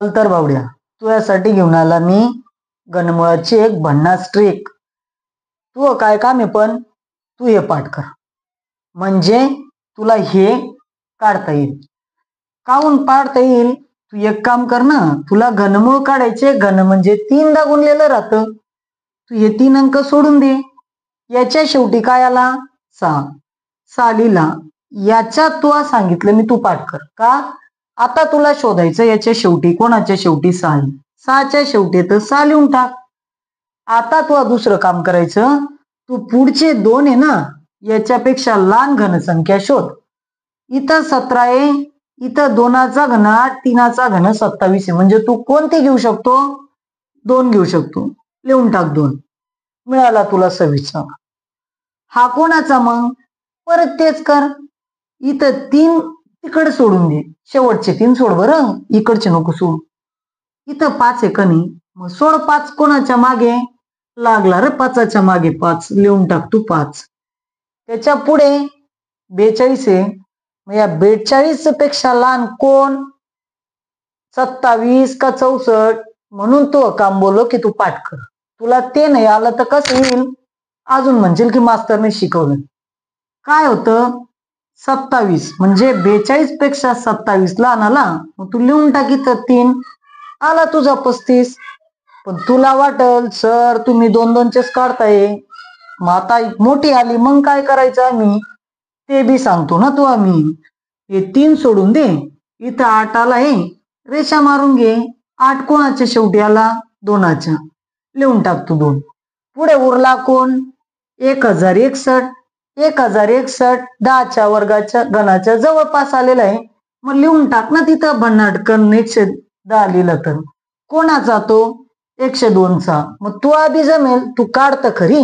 चल तर बावड्या, तुझ्यासाठी घेऊन आला मी गणमुळाची एक भन्नाट ट्रिक. तू काय काम आहे पण तू हे पाठ कर, म्हणजे तुला हे काढता येईल. काहून पाडता येईल? तू एक काम कर ना, तुला घनमूळ काढायचे. घन म्हणजे 3दा गुणलेलं राहतं. तू हे 3 अंक सोडून दे. याच्या शेवटी काय आला? 6. 6 लिहिला. याच्यात तुला सांगितलं मी, तू पाठ कर का? आता तुला शोधायचं याच्या शेवटी, कोणाच्या शेवटी 6 आहे. 6च्या शेवटी तर 6 लिहून टाक. आता तुला दुसरं काम करायचं, तू पुढचे 2 आहे ना, याच्यापेक्षा लहान घनसंख्या शोध. इथं 17 आहे, इथं 2चा घन 8, 3चा घन 27 आहे. म्हणजे तू कोणते घेऊ शकतो? 2 घेऊ शकतो. लिहून टाक 2. मिळाला तुला 26. हा कोणाचा मग? परत तेच कर. इथं 3 तिकडे सोडून दे. शेवटचे 3 सोड बरं, इकडचे नको सोड. इथं 5 आहे कणी, मग सोड 5 कोणाच्या मागे लागला रे, 5च्या मागे 5 लिहून टाक तू 5. त्याच्या पुढे 42 आहे. मग या 42 पेक्षा लहान कोण? 27 का 64? म्हणून तो काम बोललो की तू पाठ कर. तुला ते नाही आलं तर कसं येईल? अजून म्हणशील की मास्तरने शिकवलं. काय होतं? 27 म्हणजे 42 पेक्षा 27 लहान आला. मग तू लिहून टाक इथं 3. आला तुझा 35. पण तुला वाटल सर तुम्ही 2-2चेच काढताय. मग आता मोठी आली मग काय करायचं आम्ही ते बी सांगतो ना तू. आम्ही हे 3 सोडून दे. इथं 8 आला आहे, रेषा मारून घे. 8 कोणाच्या शेवटी आला? 2च्या. लिहून टाक तू 2. पुढे उरला कोण? 1061. 1061 10च्या वर्गाच्या घनाच्या जवळपास आलेला आहे. मग लिहून टाक ना तिथं भन्नाटकन 110 लिहिलं तर. कोणाचा तो? 102चा. मग तू आधी जमेल, तू काढ तर खरी.